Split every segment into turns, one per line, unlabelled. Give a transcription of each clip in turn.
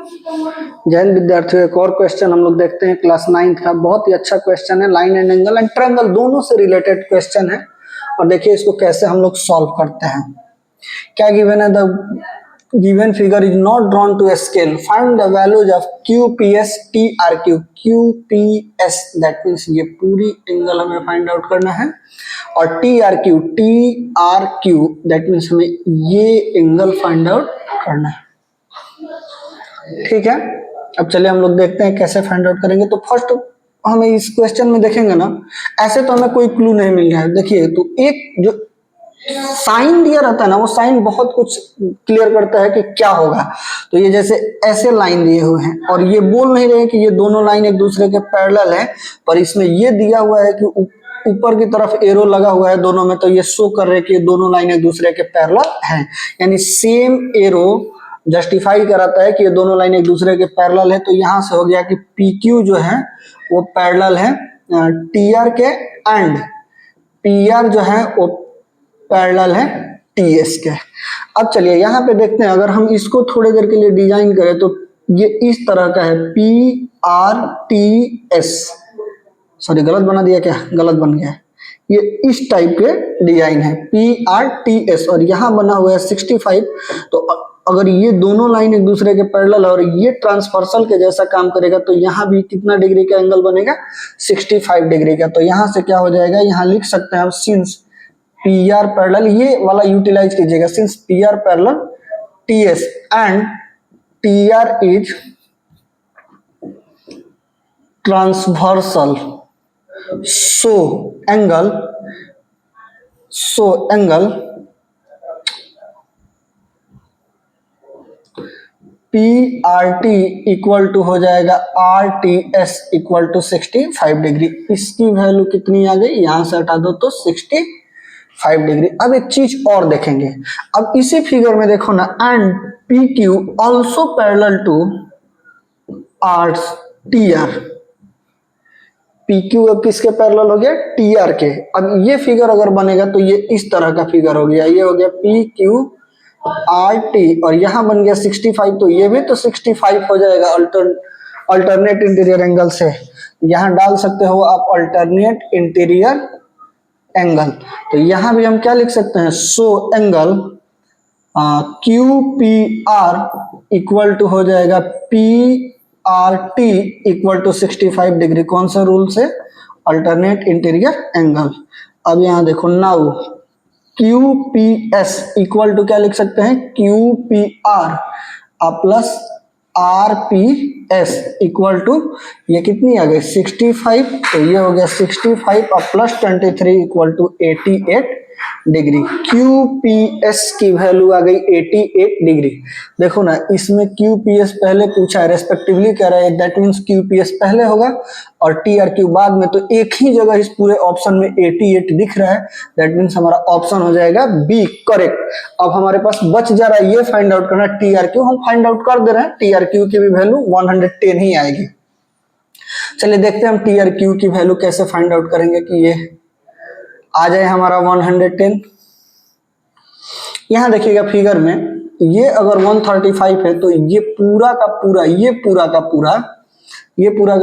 जय हिंद विद्यार्थियों, एक और क्वेश्चन हम लोग देखते हैं क्लास 9 का। बहुत ही अच्छा क्वेश्चन है, line and angle and triangle दोनों से रिलेटेड क्वेश्चन है। और देखिए इसको कैसे हम लोग सॉल्व करते हैं। क्या गिवन है? The given figure is not drawn to scale, find the values of Q P S T R Q. Q P S that means ये पूरी एंगल हमें फाइंड आउट करना है, और T R Q that means हमें ये angle find out करना है। ठीक है, अब चलिए हम लोग देखते हैं कैसे फाइंड आउट करेंगे। तो फर्स्ट हमें इस क्वेश्चन में देखेंगे ना, ऐसे तो हमें कोई क्लू नहीं मिल रहा है। देखिए तो एक जो साइन दिया रहता है ना, वो साइन बहुत कुछ क्लियर करता है कि क्या होगा। तो ये जैसे ऐसे लाइन दिए हुए हैं और ये बोल नहीं रहे कि ये दोनों लाइन एक दूसरे के पैरेलल है, पर इसमें ये दिया हुआ है कि ऊपर की तरफ एरो लगा हुआ है दोनों में, तो ये शो कर रहे हैं कि ये दोनों लाइन एक दूसरे के पैरेलल हैं। यानी सेम एरो जस्टिफाई कराता है कि ये दोनों लाइन एक दूसरे के पैरेलल है। तो यहां से हो गया कि पी क्यू जो है वो पैरेलल है टी आर के, एंड पी आर जो है वो पैरेलल है टी एस के। अब चलिए यहाँ पे देखते हैं, अगर हम इसको थोड़ी देर के लिए डिजाइन करें तो ये इस तरह का है, P R T S. Sorry गलत बना दिया क्या? गलत बन गया। ये इस टाइप के डिजाइन है पी आर टी एस, और यहाँ बना हुआ है 65। तो अगर ये दोनों लाइन एक दूसरे के पैरेलल और ये ट्रांसवर्सल के जैसा काम करेगा, तो यहाँ भी कितना डिग्री का एंगल बनेगा? 65 डिग्री का। तो यहाँ से क्या हो जाएगा, यहाँ लिख सकते हैं आप सिंस पी आर पैरेलल, ये वाला यूटिलाइज कीजिएगा, since P R parallel T S and T R is transversal, so angle P R T equal to हो जाएगा R T S equal to 65 degree. इसकी वैल्यू कितनी आ गई? यहां से हटा दो तो 65 डिग्री। अब एक चीज और देखेंगे, अब इसी फिगर में देखो ना, and P Q also parallel to R T R. P Q अब किसके पैरेलल हो गया? टी आर के। अब ये फिगर अगर बनेगा तो ये इस तरह का फिगर हो गया, ये हो गया पी क्यू आर टी, और यहां बन गया 65, तो ये भी तो 65 हो जाएगा अल्टरनेट इंटीरियर एंगल से। यहां डाल सकते हो आप अल्टरनेट इंटीरियर एंगल। तो यहां भी हम क्या लिख सकते हैं? So angle Q P R equal to हो जाएगा P R T equal to 65 degree. कौन सा रूल से? Alternate interior angle. अब यहां देखो, now Q P S equal to क्या लिख सकते हैं? Q P R plus R P S equal to ये कितनी आ गई? 65। तो ये हो गया 65 और plus 23 equal to 88 degree. Q P S की वैल्यू आ गई 88 डिग्री। देखो ना, इसमें क्यू पी एस पहले पूछा है, रेस्पेक्टिवली कह रहा है, that means Q P S पहले होगा और टी आर क्यू बाद में। तो एक ही जगह इस पूरे ऑप्शन में 88 दिख रहा है, दैट मीन्स हमारा ऑप्शन हो जाएगा बी करेक्ट। अब हमारे पास बच जा रहा है ये फाइंड आउट करना, टी आर क्यू हम फाइंड आउट कर दे रहे हैं, टी आर क्यू की भी वैल्यू 110 ही आएगी। चलिए देखते हैं हम टी आर क्यू की वैल्यू कैसे फाइंड आउट करेंगे कि ये आ जाए हमारा 110। यहां देखिएगा फिगर में, ये अगर 135 है तो ये पूरा का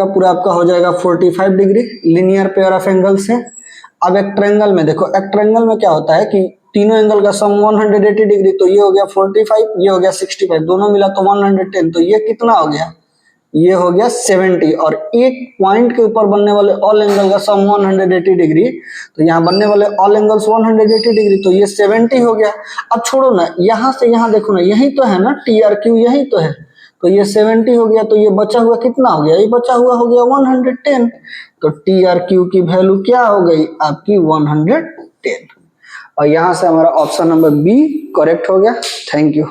पूरा आपका हो जाएगा 45 degree linear pair of angle से। अब एक ट्रायंगल में देखो, एक ट्रायंगल में क्या होता है कि तीनों एंगल का सम 180 डिग्री। तो ये हो गया 45, ये हो गया 65, दोनों मिला तो 110। तो ये कितना हो गया? ये हो गया 70। और एक पॉइंट के ऊपर बनने वाले ऑल एंगल का सम 180 डिग्री, तो यहाँ बनने वाले ऑल एंगल्स 180 डिग्री, तो ये 70 हो गया। अब छोड़ो ना, यहाँ से यहाँ देखो ना, यही तो है ना टी आर क्यू, यही तो है। तो ये 70 हो गया, तो ये बचा हुआ कितना हो गया? ये बचा हुआ हो गया 110। तो टी आर क्यू की वैल्यू क्या हो गई आपकी? 110। और यहाँ से हमारा ऑप्शन नंबर बी करेक्ट हो गया। Thank you.